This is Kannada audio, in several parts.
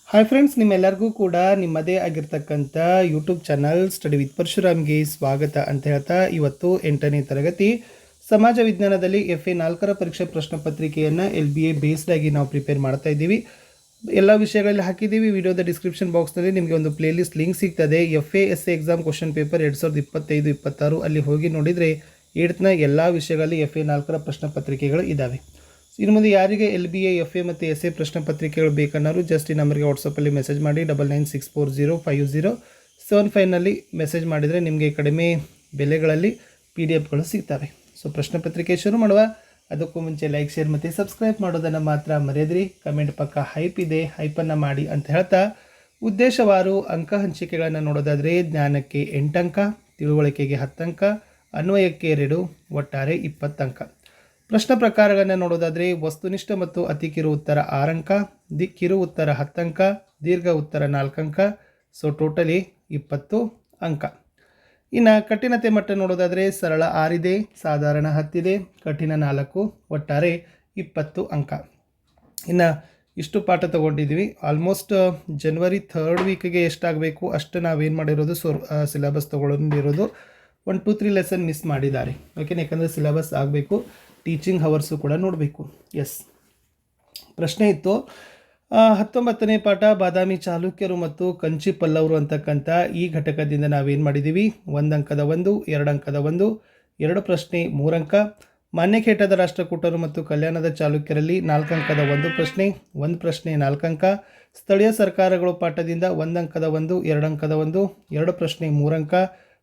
ಹಾಯ್ ಫ್ರೆಂಡ್ಸ್, ನಿಮ್ಮೆಲ್ಲರಿಗೂ ಕೂಡ ನಿಮ್ಮದೇ ಆಗಿರ್ತಕ್ಕಂಥ ಯೂಟ್ಯೂಬ್ ಚಾನಲ್ ಸ್ಟಡಿ ವಿತ್ ಪರಶುರಾಮ್ಗೆ ಸ್ವಾಗತ ಅಂತ ಹೇಳ್ತಾ, ಇವತ್ತು 8ನೇ ತರಗತಿ ಸಮಾಜ ವಿಜ್ಞಾನದಲ್ಲಿ FA 4ರ ಪರೀಕ್ಷೆ ಪ್ರಶ್ನೆ ಪತ್ರಿಕೆಯನ್ನು LBA ಬೇಸ್ಡ್ ಆಗಿ ನಾವು ಪ್ರಿಪೇರ್ ಮಾಡ್ತಾ ಇದ್ದೀವಿ. ಎಲ್ಲ ವಿಷಯಗಳಲ್ಲಿ ಹಾಕಿದ್ದೀವಿ. ವಿಡಿಯೋದ ಡಿಸ್ಕ್ರಿಪ್ಷನ್ ಬಾಕ್ಸ್ನಲ್ಲಿ ನಿಮಗೆ ಒಂದು ಪ್ಲೇಲಿಸ್ಟ್ ಲಿಂಕ್ ಸಿಗ್ತದೆ. FA SA exam question paper 2025-26 ಅಲ್ಲಿ ಹೋಗಿ ನೋಡಿದರೆ 8ನ ಎಲ್ಲ ವಿಷಯಗಳಲ್ಲಿ FA 4ರ ಪ್ರಶ್ನೆ ಪತ್ರಿಕೆಗಳು ಇದ್ದಾವೆ. ಇನ್ನು ಮುಂದೆ ಯಾರಿಗೆ LBA FA ಮತ್ತು SA ಪ್ರಶ್ನೆ ಪತ್ರಿಕೆಗಳು ಬೇಕನ್ನೋರು ಜಸ್ಟ್ ಈ ನಂಬರ್ಗೆ ವಾಟ್ಸಪ್ಪಲ್ಲಿ ಮೆಸೇಜ್ ಮಾಡಿ 9964050759 ಮೆಸೇಜ್ ಮಾಡಿದರೆ ನಿಮಗೆ ಕಡಿಮೆ ಬೆಲೆಗಳಲ್ಲಿ PDFಗಳು ಸಿಗ್ತವೆ. ಸೊ ಪ್ರಶ್ನೆ ಪತ್ರಿಕೆ ಶುರು ಮಾಡುವ. ಅದಕ್ಕೂ ಮುಂಚೆ ಲೈಕ್, ಶೇರ್ ಮತ್ತು ಸಬ್ಸ್ಕ್ರೈಬ್ ಮಾಡೋದನ್ನು ಮಾತ್ರ ಮರೆಯದ್ರಿ. ಕಮೆಂಟ್ ಪಕ್ಕ ಹೈಪ್ ಇದೆ, ಹೈಪನ್ನು ಮಾಡಿ ಅಂತ ಹೇಳ್ತಾ, ಉದ್ದೇಶವಾರು ಅಂಕ ಹಂಚಿಕೆಗಳನ್ನು ನೋಡೋದಾದರೆ ಜ್ಞಾನಕ್ಕೆ 8 ಅಂಕ, ತಿಳುವಳಿಕೆಗೆ 10 ಅಂಕ, ಅನ್ವಯಕ್ಕೆ 2, ಒಟ್ಟಾರೆ 20 ಅಂಕ. ಪ್ರಶ್ನೆ ಪ್ರಕಾರಗಳನ್ನು ನೋಡೋದಾದರೆ ವಸ್ತುನಿಷ್ಠ ಮತ್ತು ಅತಿ ಕಿರು ಉತ್ತರ 6 ಅಂಕ, ಕಿರು ಉತ್ತರ 10 ಅಂಕ, ದೀರ್ಘ ಉತ್ತರ 4 ಅಂಕ. ಸೊ ಟೋಟಲಿ 20 ಅಂಕ. ಇನ್ನು ಕಠಿಣತೆ ಮಟ್ಟ ನೋಡೋದಾದರೆ ಸರಳ 6 ಇದೆ, ಸಾಧಾರಣ 10 ಇದೆ, ಕಠಿಣ 4, ಒಟ್ಟಾರೆ 20 ಅಂಕ. ಇನ್ನು ಇಷ್ಟು ಪಾಠ ತೊಗೊಂಡಿದ್ವಿ. ಆಲ್ಮೋಸ್ಟ್ ಜನವರಿ 3rd ವೀಕ್ಗೆ ಎಷ್ಟಾಗಬೇಕು ಅಷ್ಟು ನಾವೇನು ಮಾಡಿರೋದು ಸಿಲೆಬಸ್ ತೊಗೊಂಡಿರೋದು. 1, 2, 3 ಲೆಸನ್ ಮಿಸ್ ಮಾಡಿದ್ದಾರೆ. ಓಕೆನಾ, ಯಾಕಂದರೆ ಸಿಲೆಬಸ್ ಆಗಬೇಕು. ಟೀಚಿಂಗ್ ಹವರ್ಸು ಕೂಡ ನೋಡಬೇಕು. ಎಸ್, ಪ್ರಶ್ನೆ ಇತ್ತು 19ನೇ ಪಾಠ ಬಾದಾಮಿ ಚಾಲುಕ್ಯರು ಮತ್ತು ಕಂಚಿ ಪಲ್ಲವರು ಅಂತಕ್ಕಂಥ ಈ ಘಟಕದಿಂದ ನಾವೇನು ಮಾಡಿದ್ದೀವಿ, 1 ಅಂಕದ 1, 2 ಅಂಕದ 1, 2 ಪ್ರಶ್ನೆ 3 ಅಂಕ. ಮಾನ್ಯಖೇಟದ ರಾಷ್ಟ್ರಕೂಟರು ಮತ್ತು ಕಲ್ಯಾಣದ ಚಾಲುಕ್ಯರಲ್ಲಿ 4 ಅಂಕದ 1 ಪ್ರಶ್ನೆ, 1 ಪ್ರಶ್ನೆ 4 ಅಂಕ. ಸ್ಥಳೀಯ ಸರ್ಕಾರಗಳು ಪಾಠದಿಂದ 1 ಅಂಕದ 1, 2 ಅಂಕದ 1, 2 ಪ್ರಶ್ನೆ 3 ಅಂಕ.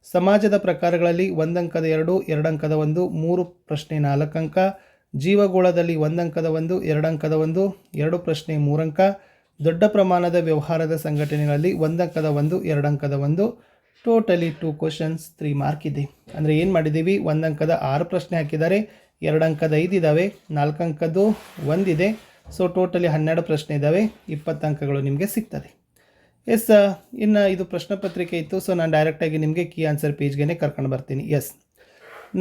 ಸಮಾಜದ ಪ್ರಕಾರಗಳಲ್ಲಿ 1 ಅಂಕದ 2, 2 ಅಂಕದ 1, 3 ಪ್ರಶ್ನೆ 4 ಅಂಕ. ಜೀವಗೋಳದಲ್ಲಿ 1 ಅಂಕದ 1, 2 ಅಂಕದ 1, 2 ಪ್ರಶ್ನೆ 3 ಅಂಕ. ದೊಡ್ಡ ಪ್ರಮಾಣದ ವ್ಯವಹಾರದ ಸಂಘಟನೆಗಳಲ್ಲಿ 1 ಅಂಕದ 1, 2 ಅಂಕದ 1, ಟೋಟಲಿ 2 ಕ್ವಶನ್ಸ್ 3 ಮಾರ್ಕ್ ಇದೆ. ಅಂದರೆ ಏನು ಮಾಡಿದ್ದೀವಿ, 1 ಅಂಕದ 6 ಪ್ರಶ್ನೆ ಹಾಕಿದ್ದಾರೆ, 2 ಅಂಕದ 5 ಇದ್ದಾವೆ, 4 ಅಂಕದ್ದು 1 ಇದೆ. ಸೊ ಟೋಟಲಿ 12 ಪ್ರಶ್ನೆ ಇದ್ದಾವೆ, 20 ಅಂಕಗಳು ನಿಮಗೆ ಸಿಗ್ತದೆ. ಎಸ್, ಇನ್ನು ಇದು ಪ್ರಶ್ನೆ ಪತ್ರಿಕೆ ಇತ್ತು. ಸೊ ನಾನು ಡೈರೆಕ್ಟಾಗಿ ನಿಮಗೆ ಕೀ ಆನ್ಸರ್ ಪೇಜ್ಗೆ ಕರ್ಕೊಂಡು ಬರ್ತೀನಿ. ಎಸ್,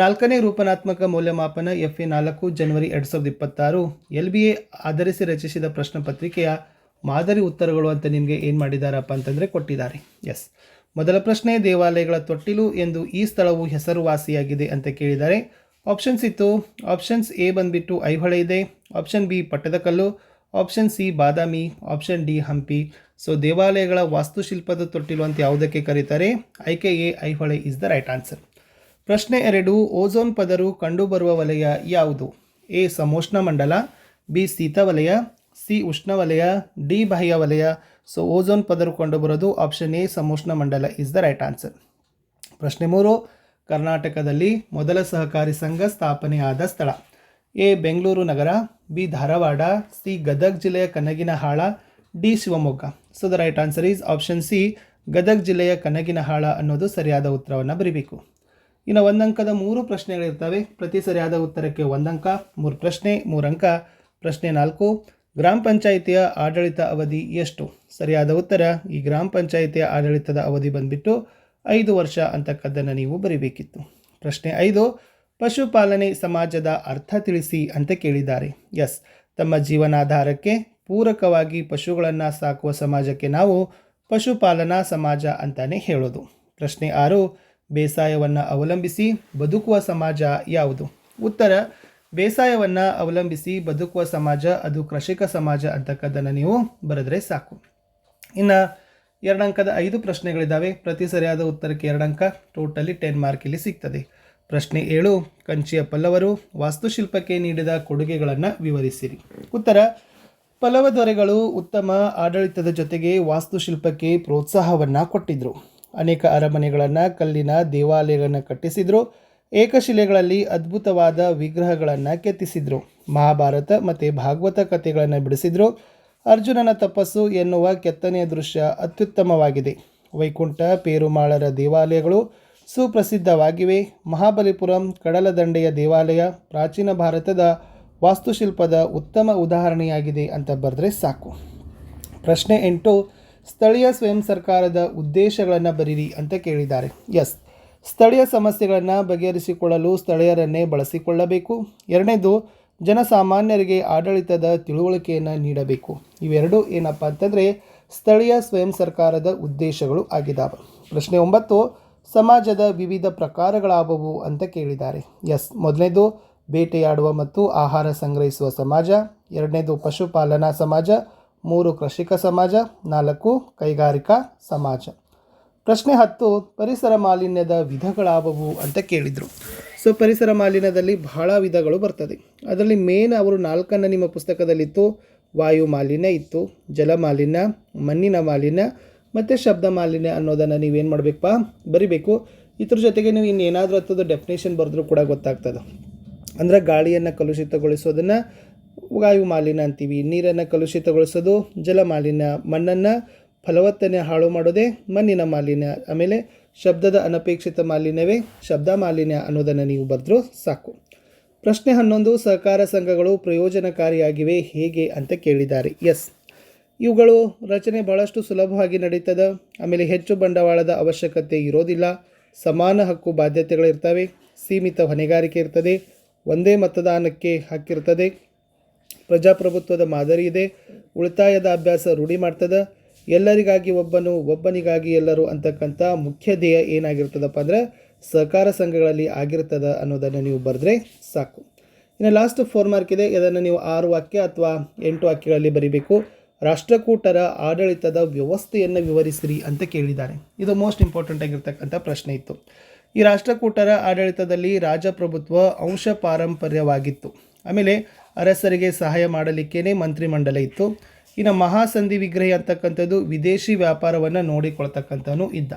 4ನೇ ರೂಪನಾತ್ಮಕ ಮೌಲ್ಯಮಾಪನ FA 4 ಜನವರಿ 2026 LBA ಆಧರಿಸಿ ರಚಿಸಿದ ಪ್ರಶ್ನೆ ಪತ್ರಿಕೆಯ ಮಾದರಿ ಉತ್ತರಗಳು ಅಂತ ನಿಮಗೆ ಏನು ಮಾಡಿದ್ದಾರಪ್ಪ ಅಂತಂದರೆ ಕೊಟ್ಟಿದ್ದಾರೆ. ಎಸ್, ಮೊದಲ ಪ್ರಶ್ನೆ, ದೇವಾಲಯಗಳ ತೊಟ್ಟಿಲು ಎಂದು ಈ ಸ್ಥಳವು ಹೆಸರುವಾಸಿಯಾಗಿದೆ ಅಂತ ಕೇಳಿದ್ದಾರೆ. ಆಪ್ಷನ್ಸ್ ಇತ್ತು. ಆಪ್ಷನ್ಸ್ A ಬಂದುಬಿಟ್ಟು ಐಹೊಳೆ ಇದೆ, option B Pattadakal, option C ಬಾದಾಮಿ, ಆಪ್ಷನ್ D ಹಂಪಿ. ಸೊ ದೇವಾಲಯಗಳ ವಾಸ್ತುಶಿಲ್ಪದ ತೊಟ್ಟಿಲು ಅಂತ ಯಾವುದಕ್ಕೆ ಕರೀತಾರೆ? ಆಯ್ಕೆ A Aihole is the right answer. ಪ್ರಶ್ನೆ 2, ಓಝೋನ್ ಪದರು ಕಂಡುಬರುವ ವಲಯ ಯಾವುದು? A ಸಮೋಷ್ಣ ಮಂಡಲ, B ಶೀತ ವಲಯ, C ಉಷ್ಣವಲಯ, D ಬಾಹ್ಯ ವಲಯ. ಸೊ ಓಝೋನ್ ಪದರು ಕಂಡುಬರೋದು ಆಪ್ಷನ್ A ಸಮೋಷ್ಣ ಮಂಡಲ ಇಸ್ ದ ರೈಟ್ ಆನ್ಸರ್. ಪ್ರಶ್ನೆ 3, ಕರ್ನಾಟಕದಲ್ಲಿ ಮೊದಲ ಸಹಕಾರಿ ಸಂಘ ಸ್ಥಾಪನೆಯಾದ ಸ್ಥಳ? A Bengaluru Nagar, B Dharwad, C Gadag ಜಿಲ್ಲೆಯ ಕನಗಿನಹಾಳ, D Shivamogga. So the right answer is option C Gadag ಜಿಲ್ಲೆಯ ಕನಗಿನಹಾಳ ಅನ್ನೋದು ಸರಿಯಾದ ಉತ್ತರವನ್ನು ಬರೀಬೇಕು. ಇನ್ನು 1 ಅಂಕದ 3 ಪ್ರಶ್ನೆಗಳಿರ್ತವೆ. ಪ್ರತಿ ಸರಿಯಾದ ಉತ್ತರಕ್ಕೆ 1 ಅಂಕ, 3 ಪ್ರಶ್ನೆ 3 ಅಂಕ. ಪ್ರಶ್ನೆ 4, ಗ್ರಾಮ ಪಂಚಾಯಿತಿಯ ಆಡಳಿತ ಅವಧಿ ಎಷ್ಟು? ಸರಿಯಾದ ಉತ್ತರ, ಈ ಗ್ರಾಮ ಪಂಚಾಯಿತಿಯ ಆಡಳಿತದ ಅವಧಿ ಬಂದುಬಿಟ್ಟು 5 ವರ್ಷ ಅಂತಕ್ಕದ್ದನ್ನು ನೀವು ಬರೀಬೇಕಿತ್ತು. ಪ್ರಶ್ನೆ 5, ಪಶುಪಾಲನೆ ಸಮಾಜದ ಅರ್ಥ ತಿಳಿಸಿ ಅಂತ ಕೇಳಿದ್ದಾರೆ. ಎಸ್, ತಮ್ಮ ಜೀವನಾಧಾರಕ್ಕೆ ಪೂರಕವಾಗಿ ಪಶುಗಳನ್ನು ಸಾಕುವ ಸಮಾಜಕ್ಕೆ ನಾವು ಪಶುಪಾಲನಾ ಸಮಾಜ ಅಂತಾನೆ ಹೇಳೋದು. ಪ್ರಶ್ನೆ 6, ಬೇಸಾಯವನ್ನು ಅವಲಂಬಿಸಿ ಬದುಕುವ ಸಮಾಜ ಯಾವುದು? ಉತ್ತರ, ಬೇಸಾಯವನ್ನು ಅವಲಂಬಿಸಿ ಬದುಕುವ ಸಮಾಜ ಅದು ಕೃಷಿಕ ಸಮಾಜ ಅಂತಕ್ಕದ್ದನ್ನು ನೀವು ಬರೆದ್ರೆ ಸಾಕು. ಇನ್ನು 2 ಅಂಕದ 5 ಪ್ರಶ್ನೆಗಳಿದ್ದಾವೆ. ಪ್ರತಿ ಸರಿಯಾದ ಉತ್ತರಕ್ಕೆ 2 ಅಂಕ, ಟೋಟಲಿ 10 ಮಾರ್ಕ್ ಇಲ್ಲಿ ಸಿಗ್ತದೆ. ಪ್ರಶ್ನೆ 7, ಕಂಚಿಯ ಪಲ್ಲವರು ವಾಸ್ತುಶಿಲ್ಪಕ್ಕೆ ನೀಡಿದ ಕೊಡುಗೆಗಳನ್ನು ವಿವರಿಸಿರಿ. ಉತ್ತರ, ಪಲ್ಲವ ದೊರೆಗಳು ಉತ್ತಮ ಆಡಳಿತದ ಜೊತೆಗೆ ವಾಸ್ತುಶಿಲ್ಪಕ್ಕೆ ಪ್ರೋತ್ಸಾಹವನ್ನು ಕೊಟ್ಟಿದ್ದರು. ಅನೇಕ ಅರಮನೆಗಳನ್ನು, ಕಲ್ಲಿನ ದೇವಾಲಯಗಳನ್ನು ಕಟ್ಟಿಸಿದರು. ಏಕಶಿಲೆಗಳಲ್ಲಿ ಅದ್ಭುತವಾದ ವಿಗ್ರಹಗಳನ್ನು ಕೆತ್ತಿಸಿದರು. ಮಹಾಭಾರತ ಮತ್ತು ಭಾಗವತ ಕಥೆಗಳನ್ನು ಬಿಡಿಸಿದರು. ಅರ್ಜುನನ ತಪಸ್ಸು ಎನ್ನುವ ಕೆತ್ತನೆಯ ದೃಶ್ಯ ಅತ್ಯುತ್ತಮವಾಗಿದೆ. ವೈಕುಂಠ ಪೇರುಮಾಳರ ದೇವಾಲಯಗಳು ಸುಪ್ರಸಿದ್ಧವಾಗಿವೆ. ಮಹಾಬಲಿಪುರಂ ಕಡಲ ದಂಡೆಯ ದೇವಾಲಯ ಪ್ರಾಚೀನ ಭಾರತದ ವಾಸ್ತುಶಿಲ್ಪದ ಉತ್ತಮ ಉದಾಹರಣೆಯಾಗಿದೆ ಅಂತ ಬರೆದ್ರೆ ಸಾಕು. ಪ್ರಶ್ನೆ 8, ಸ್ಥಳೀಯ ಸ್ವಯಂ ಸರ್ಕಾರದ ಉದ್ದೇಶಗಳನ್ನು ಬರೀರಿ ಅಂತ ಕೇಳಿದ್ದಾರೆ. ಎಸ್, ಸ್ಥಳೀಯ ಸಮಸ್ಯೆಗಳನ್ನು ಬಗೆಹರಿಸಿಕೊಳ್ಳಲು ಸ್ಥಳೀಯರನ್ನೇ ಬಳಸಿಕೊಳ್ಳಬೇಕು. 2ನೇದು, ಜನಸಾಮಾನ್ಯರಿಗೆ ಆಡಳಿತದ ತಿಳುವಳಿಕೆಯನ್ನು ನೀಡಬೇಕು. ಇವೆರಡು ಏನಪ್ಪ ಅಂತಂದರೆ ಸ್ಥಳೀಯ ಸ್ವಯಂ ಸರ್ಕಾರದ ಉದ್ದೇಶಗಳು ಆಗಿದ್ದಾವೆ. ಪ್ರಶ್ನೆ 9, ಸಮಾಜದ ವಿವಿಧ ಪ್ರಕಾರಗಳಾವುವು ಅಂತ ಕೇಳಿದ್ದಾರೆ. ಎಸ್, ಮೊದಲನೇದು ಬೇಟೆಯಾಡುವ ಮತ್ತು ಆಹಾರ ಸಂಗ್ರಹಿಸುವ ಸಮಾಜ, ಎರಡನೇದು ಪಶುಪಾಲನಾ ಸಮಾಜ, 3 ಕೃಷಿಕ ಸಮಾಜ, 4 ಕೈಗಾರಿಕಾ ಸಮಾಜ. ಪ್ರಶ್ನೆ 10, ಪರಿಸರ ಮಾಲಿನ್ಯದ ವಿಧಗಳಾವುವು ಅಂತ ಕೇಳಿದರು. ಸೊ ಪರಿಸರ ಮಾಲಿನ್ಯದಲ್ಲಿ ಬಹಳ ವಿಧಗಳು ಬರ್ತದೆ. ಅದರಲ್ಲಿ ಮೇನ್ ಅವರು 4 ನಿಮ್ಮ ಪುಸ್ತಕದಲ್ಲಿತ್ತು. ವಾಯು ಮಾಲಿನ್ಯ ಇತ್ತು, ಜಲ ಮಾಲಿನ್ಯ, ಮಣ್ಣಿನ ಮಾಲಿನ್ಯ ಮತ್ತು ಶಬ್ದ ಮಾಲಿನ್ಯ ಅನ್ನೋದನ್ನು ನೀವೇನು ಮಾಡಬೇಕಪ್ಪ ಬರಿಬೇಕು. ಇದ್ರ ಜೊತೆಗೆ ನೀವು ಇನ್ನೇನಾದರೂ ಹತ್ತದ ಡೆಫಿನೇಷನ್ ಬರೆದ್ರೂ ಕೂಡ ಗೊತ್ತಾಗ್ತದೆ. ಅಂದರೆ ಗಾಳಿಯನ್ನು ಕಲುಷಿತಗೊಳಿಸೋದನ್ನು ವಾಯು ಮಾಲಿನ್ಯ ಅಂತೀವಿ, ನೀರನ್ನು ಕಲುಷಿತಗೊಳಿಸೋದು ಜಲ ಮಾಲಿನ್ಯ, ಮಣ್ಣನ್ನು ಫಲವತ್ತನೆ ಹಾಳು ಮಾಡೋದೇ ಮಣ್ಣಿನ ಮಾಲಿನ್ಯ, ಆಮೇಲೆ ಶಬ್ದದ ಅನಪೇಕ್ಷಿತ ಮಾಲಿನ್ಯವೇ ಶಬ್ದ ಮಾಲಿನ್ಯ ಅನ್ನೋದನ್ನು ನೀವು ಬರೆದ್ರೂ ಸಾಕು. ಪ್ರಶ್ನೆ 11, ಸಹಕಾರ ಸಂಘಗಳು ಪ್ರಯೋಜನಕಾರಿಯಾಗಿವೆ ಹೇಗೆ ಅಂತ ಕೇಳಿದ್ದಾರೆ. ಎಸ್, ಇವುಗಳು ರಚನೆ ಭಾಳಷ್ಟು ಸುಲಭವಾಗಿ ನಡೀತದೆ. ಆಮೇಲೆ ಹೆಚ್ಚು ಬಂಡವಾಳದ ಅವಶ್ಯಕತೆ ಇರೋದಿಲ್ಲ, ಸಮಾನ ಹಕ್ಕು ಬಾಧ್ಯತೆಗಳಿರ್ತವೆ, ಸೀಮಿತ ಹೊಣೆಗಾರಿಕೆ ಇರ್ತದೆ, ಒಂದೇ ಮತದಾನಕ್ಕೆ ಹಕ್ಕಿರ್ತದೆ, ಪ್ರಜಾಪ್ರಭುತ್ವದ ಮಾದರಿ ಇದೆ, ಉಳಿತಾಯದ ಅಭ್ಯಾಸ ರೂಢಿ ಮಾಡ್ತದೆ, ಎಲ್ಲರಿಗಾಗಿ ಒಬ್ಬನು ಒಬ್ಬನಿಗಾಗಿ ಎಲ್ಲರೂ ಅಂತಕ್ಕಂಥ ಮುಖ್ಯ ಧ್ಯೇಯ ಏನಾಗಿರ್ತದಪ್ಪ ಅಂದರೆ ಸಹಕಾರ ಸಂಘಗಳಲ್ಲಿ ಆಗಿರ್ತದೆ ಅನ್ನೋದನ್ನು ನೀವು ಬರೆದ್ರೆ ಸಾಕು. ಇನ್ನು ಲಾಸ್ಟ್ 4 ಮಾರ್ಕ್ ಇದೆ. ಇದನ್ನು ನೀವು 6 ವಾಕ್ಯ ಅಥವಾ 8 ವಾಕ್ಯಗಳಲ್ಲಿ ಬರೀಬೇಕು. ರಾಷ್ಟ್ರಕೂಟರ ಆಡಳಿತದ ವ್ಯವಸ್ಥೆಯನ್ನು ವಿವರಿಸಿರಿ ಅಂತ ಕೇಳಿದ್ದಾರೆ. ಇದು ಮೋಸ್ಟ್ ಇಂಪಾರ್ಟೆಂಟ್ ಆಗಿರ್ತಕ್ಕಂಥ ಪ್ರಶ್ನೆ ಇತ್ತು. ಈ ರಾಷ್ಟ್ರಕೂಟರ ಆಡಳಿತದಲ್ಲಿ ರಾಜಪ್ರಭುತ್ವ ಅಂಶ ಪಾರಂಪರ್ಯವಾಗಿತ್ತು. ಆಮೇಲೆ ಅರಸರಿಗೆ ಸಹಾಯ ಮಾಡಲಿಕ್ಕೇ ಮಂತ್ರಿಮಂಡಲ ಇತ್ತು. ಇನ್ನು ಮಹಾಸಂಧಿ ವಿಗ್ರಹಿ ಅಂತಕ್ಕಂಥದ್ದು ವಿದೇಶಿ ವ್ಯಾಪಾರವನ್ನು ನೋಡಿಕೊಳ್ತಕ್ಕಂಥವನು ಇದ್ದ.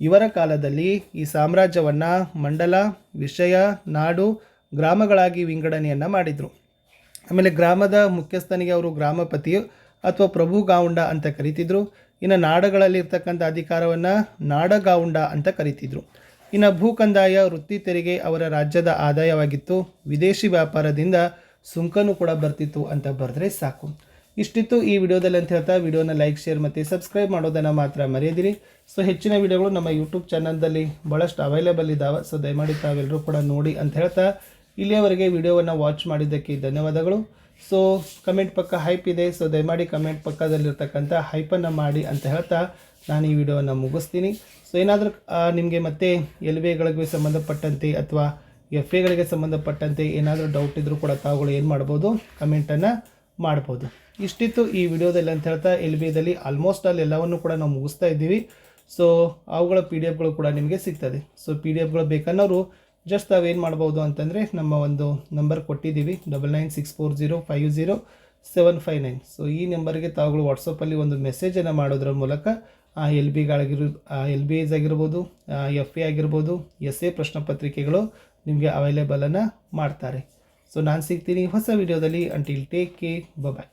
ಇವರ ಕಾಲದಲ್ಲಿ ಈ ಸಾಮ್ರಾಜ್ಯವನ್ನು ಮಂಡಲ, ವಿಷಯ, ನಾಡು, ಗ್ರಾಮಗಳಾಗಿ ವಿಂಗಡಣೆಯನ್ನು ಮಾಡಿದರು. ಆಮೇಲೆ ಗ್ರಾಮದ ಮುಖ್ಯಸ್ಥನಿಗೆ ಅವರು ಗ್ರಾಮಪತಿಯು ಅಥವಾ ಪ್ರಭುಗಾವುಂಡ ಅಂತ ಕರಿತಿದ್ರು. ಇನ್ನು ನಾಡುಗಳಲ್ಲಿ ಇರ್ತಕ್ಕಂಥ ಅಧಿಕಾರವನ್ನು ನಾಡಗಾವುಂಡ ಅಂತ ಕರಿತಿದ್ರು. ಇನ್ನು ಭೂಕಂದಾಯ, ವೃತ್ತಿ ತೆರಿಗೆ ಅವರ ರಾಜ್ಯದ ಆದಾಯವಾಗಿತ್ತು. ವಿದೇಶಿ ವ್ಯಾಪಾರದಿಂದ ಸುಂಕನೂ ಕೂಡ ಬರ್ತಿತ್ತು ಅಂತ ಬರೆದ್ರೆ ಸಾಕು. ಇಷ್ಟಿತ್ತು ಈ ವಿಡಿಯೋದಲ್ಲಿ ಅಂತ ಹೇಳ್ತಾ ವಿಡಿಯೋನ ಲೈಕ್, ಶೇರ್ ಮತ್ತು ಸಬ್ಸ್ಕ್ರೈಬ್ ಮಾಡೋದನ್ನು ಮಾತ್ರ ಮರೆಯದಿರಿ. ಸೊ ಹೆಚ್ಚಿನ ವಿಡಿಯೋಗಳು ನಮ್ಮ ಯೂಟ್ಯೂಬ್ ಚಾನಲ್ದಲ್ಲಿ ಭಾಳಷ್ಟು ಅವೈಲೇಬಲ್ ಇದ್ದಾವೆ. ಸೊ ದಯಮಾಡಿ ತಾವೆಲ್ಲರೂ ಕೂಡ ನೋಡಿ ಅಂತ ಹೇಳ್ತಾ ಇಲ್ಲಿಯವರೆಗೆ ವಿಡಿಯೋವನ್ನು ವಾಚ್ ಮಾಡಿದ್ದಕ್ಕೆ ಧನ್ಯವಾದಗಳು. ಸೊ ಕಮೆಂಟ್ ಪಕ್ಕ ಹೈಪ್ ಇದೆ. ಸೊ ದಯಮಾಡಿ ಕಮೆಂಟ್ ಪಕ್ಕದಲ್ಲಿರ್ತಕ್ಕಂಥ ಹೈಪನ್ನು ಮಾಡಿ ಅಂತ ಹೇಳ್ತಾ ನಾನು ಈ ವಿಡಿಯೋವನ್ನು ಮುಗಿಸ್ತೀನಿ. ಸೊ ಏನಾದರೂ ನಿಮಗೆ ಮತ್ತೆ LVAಗಳಿಗೆ ಸಂಬಂಧಪಟ್ಟಂತೆ ಅಥವಾ FAಗಳಿಗೆ ಸಂಬಂಧಪಟ್ಟಂತೆ ಏನಾದರೂ ಡೌಟ್ ಇದ್ದರೂ ಕೂಡ ತಾವುಗಳು ಏನು ಮಾಡ್ಬೋದು, ಕಮೆಂಟನ್ನು ಮಾಡ್ಬೋದು. ಇಷ್ಟಿತ್ತು ಈ ವಿಡಿಯೋದಲ್ಲಿ ಅಂತ ಹೇಳ್ತಾ LVAದಲ್ಲಿ ಆಲ್ಮೋಸ್ಟ್ ಎಲ್ಲವನ್ನು ಕೂಡ ನಾವು ಮುಗಿಸ್ತಾ ಇದ್ದೀವಿ. ಸೊ ಅವುಗಳ PDF ಕೂಡ ನಿಮಗೆ ಸಿಗ್ತದೆ. ಸೊ PDF ಬೇಕನ್ನೋರು ಜಸ್ಟ್ ತಾವೇನು ಮಾಡ್ಬೋದು ಅಂತಂದರೆ ನಮ್ಮ ಒಂದು ನಂಬರ್ ಕೊಟ್ಟಿದ್ದೀವಿ 9964050759. ಸೊ ಈ ನಂಬರ್ಗೆ ತಾವುಗಳು ವಾಟ್ಸಪ್ಪಲ್ಲಿ ಒಂದು ಮೆಸೇಜನ್ನು ಮಾಡೋದ್ರ ಮೂಲಕ LBAs ಆಗಿರ್ಬೋದು, FA ಆಗಿರ್ಬೋದು, SA ಪ್ರಶ್ನೆ ಪತ್ರಿಕೆಗಳು ನಿಮಗೆ ಅವೈಲೇಬಲನ್ನು ಮಾಡ್ತಾರೆ. ಸೊ ನಾನು ಸಿಗ್ತೀನಿ ಹೊಸ ವಿಡಿಯೋದಲ್ಲಿ. ಅಂಟಿಲ್ ಟೇಕ್ ಕೇರ್, ಬಾಯ್.